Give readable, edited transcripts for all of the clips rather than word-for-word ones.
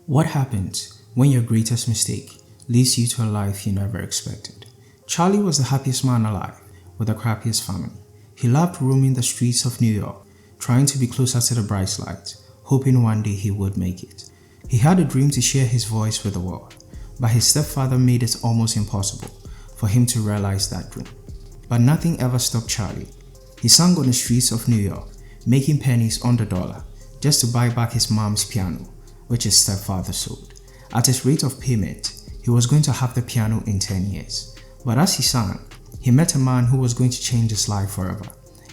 What happens when your greatest mistake leads you to a life you never expected? Charlie was the happiest man alive with the crappiest family. He loved roaming the streets of New York, trying to be closer to the bright lights, hoping one day he would make it. He had a dream to share his voice with the world, but his stepfather made it almost impossible for him to realize that dream. But nothing ever stopped Charlie. He sang on the streets of New York, making pennies on the dollar, just to buy back his mom's piano, which his stepfather sold. At his rate of payment, he was going to have the piano in 10 years. But as he sang, he met a man who was going to change his life forever,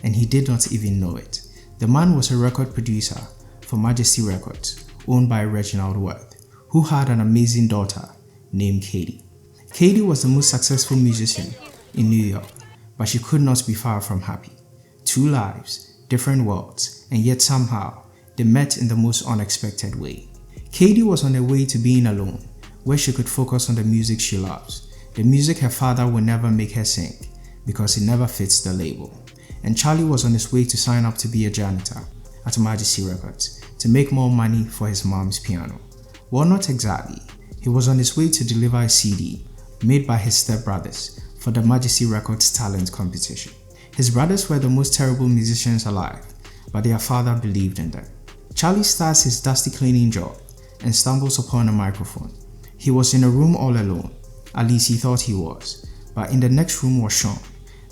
and he did not even know it. The man was a record producer for Majesty Records, owned by Reginald, who had an amazing daughter named Kadee. Kadee was the most successful musician in New York, but she could not be far from happy. Two lives, different worlds, and yet somehow they met in the most unexpected way. Kadee was on her way to being alone, where she could focus on the music she loves, the music her father would never make her sing because it never fits the label. And Charlie was on his way to sign up to be a janitor at Majesty Records to make more money for his mom's piano. Well, not exactly. He was on his way to deliver a CD made by his stepbrothers for the Majesty Records talent competition. His brothers were the most terrible musicians alive, but their father believed in them. Charlie starts his dusty cleaning job and stumbles upon a microphone. He was in a room all alone, at least he thought he was, but in the next room was Shawn,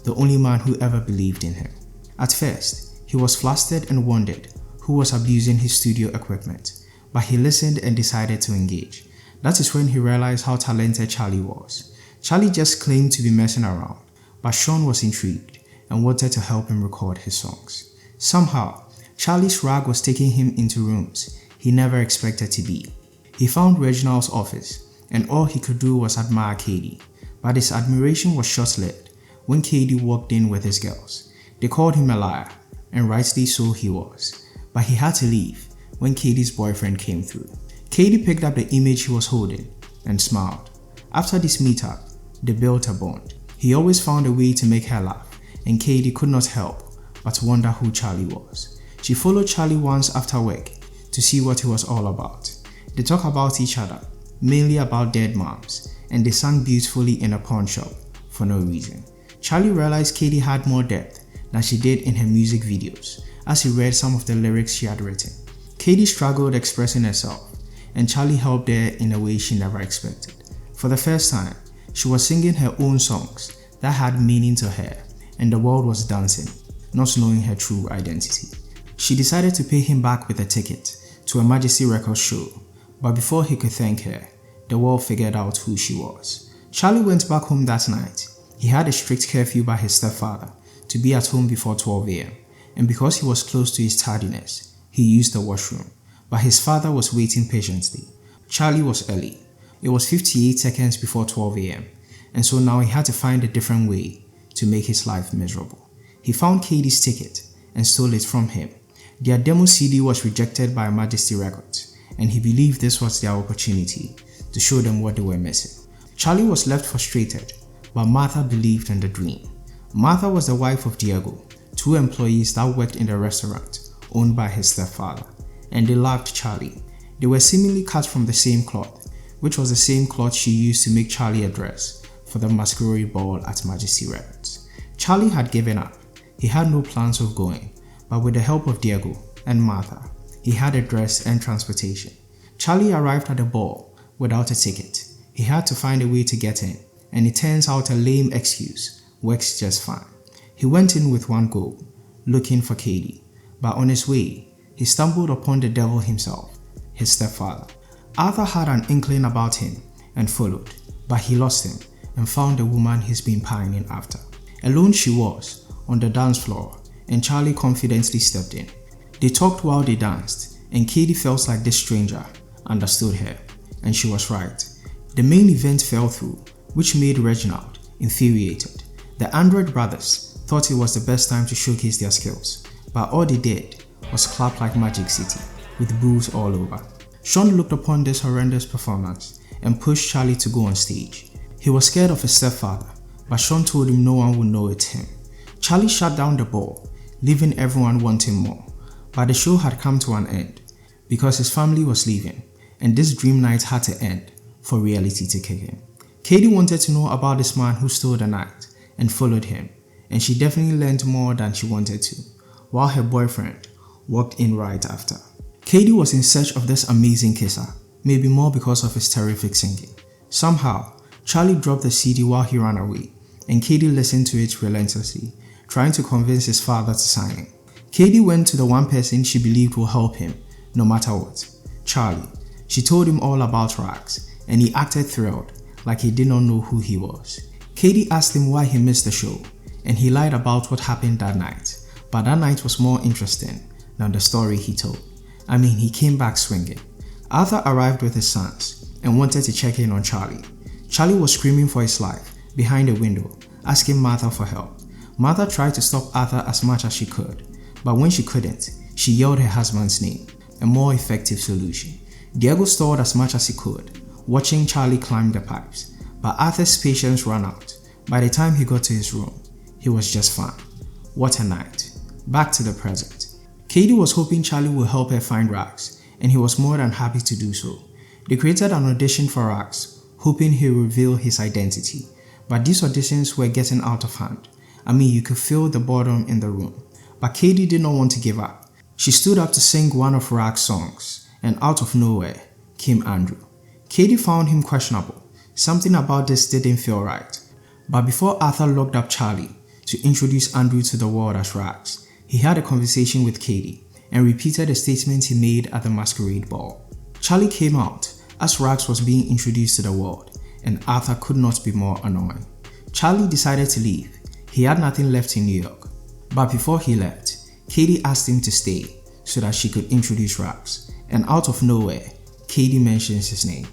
the only man who ever believed in him. At first, he was flustered and wondered who was abusing his studio equipment, but he listened and decided to engage. That is when he realized how talented Charlie was. Charlie just claimed to be messing around, but Shawn was intrigued and wanted to help him record his songs. Somehow, Charlie's rag was taking him into rooms he never expected to be. He found Reginald's office, and all he could do was admire Kadee, but his admiration was short-lived when Kadee walked in with his girls. They called him a liar, and rightly so he was, but he had to leave when Kadee's boyfriend came through. Kadee picked up the image he was holding and smiled. After this meetup, they built a bond. He always found a way to make her laugh, and Kadee could not help but wonder who Charlie was. She followed Charlie once after work to see what he was all about. They talked about each other, mainly about dead moms, and they sang beautifully in a pawn shop for no reason. Charlie realized Kadee had more depth than she did in her music videos as he read some of the lyrics she had written. Kadee struggled expressing herself, and Charlie helped her in a way she never expected. For the first time, she was singing her own songs that had meaning to her, and the world was dancing, not knowing her true identity. She decided to pay him back with a ticket to a Majesty Records show, but before he could thank her, the world figured out who she was. Charlie went back home that night. He had a strict curfew by his stepfather to be at home before 12 a.m. and because he was close to his tardiness, he used the washroom, but his father was waiting patiently. Charlie was early. It was 58 seconds before 12 a.m. and so now he had to find a different way to make his life miserable. He found Kadee's ticket and stole it from him. Their demo CD was rejected by Majesty Records, and he believed this was their opportunity to show them what they were missing. Charlie was left frustrated, but Martha believed in the dream. Martha was the wife of Diego, two employees that worked in the restaurant owned by his stepfather, and they loved Charlie. They were seemingly cut from the same cloth, which was the same cloth she used to make Charlie a dress for the masquerade ball at Majesty Records. Charlie had given up. He had no plans of going, but with the help of Diego and Martha, he had a dress and transportation. Charlie arrived at the ball without a ticket. He had to find a way to get in, and it turns out a lame excuse works just fine. He went in with one goal, looking for Kadee, but on his way, he stumbled upon the devil himself, his stepfather. Arthur had an inkling about him and followed, but he lost him and found the woman he's been pining after. Alone she was, on the dance floor, and Charlie confidently stepped in. They talked while they danced, and Kadee felt like this stranger understood her, and she was right. The main event fell through, which made Reginald infuriated. The Android brothers thought it was the best time to showcase their skills, but all they did was clap like Magic City, with boos all over. Shawn looked upon this horrendous performance and pushed Charlie to go on stage. He was scared of his stepfather, but Shawn told him no one would know it's him. Charlie shut down the ball, leaving everyone wanting more, but the show had come to an end because his family was leaving and this dream night had to end for reality to kick in. Kadee wanted to know about this man who stole the night and followed him, and she definitely learned more than she wanted to, while her boyfriend walked in right after. Kadee was in search of this amazing kisser, maybe more because of his terrific singing. Somehow, Charlie dropped the CD while he ran away, and Kadee listened to it relentlessly, trying to convince his father to sign him. Kadee went to the one person she believed will help him, no matter what, Charlie. She told him all about Rags, and he acted thrilled, like he did not know who he was. Kadee asked him why he missed the show, and he lied about what happened that night, but that night was more interesting than the story he told. I mean, he came back swinging. Arthur arrived with his sons and wanted to check in on Charlie. Charlie was screaming for his life behind a window, asking Martha for help. Martha tried to stop Arthur as much as she could, but when she couldn't, she yelled her husband's name, a more effective solution. Diego stalled as much as he could, watching Charlie climb the pipes, but Arthur's patience ran out. By the time he got to his room, he was just fine. What a night. Back to the present. Kadee was hoping Charlie would help her find Rags, and he was more than happy to do so. They created an audition for Rags, hoping he would reveal his identity, but these auditions were getting out of hand. I mean, you could feel the boredom in the room, but Kadee did not want to give up. She stood up to sing one of Rags' songs, and out of nowhere came Andrew. Kadee found him questionable. Something about this didn't feel right. But before Arthur locked up Charlie to introduce Andrew to the world as Rags, he had a conversation with Kadee and repeated a statement he made at the masquerade ball. Charlie came out as Rags was being introduced to the world, and Arthur could not be more annoying. Charlie decided to leave. He had nothing left in New York. But before he left, Kadee asked him to stay so that she could introduce Rags, and out of nowhere, Kadee mentions his name.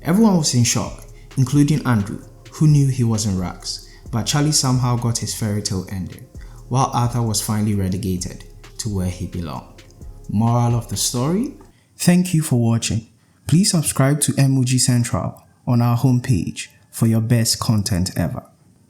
Everyone was in shock, including Andrew, who knew he wasn't Rags, but Charlie somehow got his fairy tale ending, while Arthur was finally relegated to where he belonged. Moral of the story? Thank you for watching. Please subscribe to MOG Central on our homepage for your best content ever.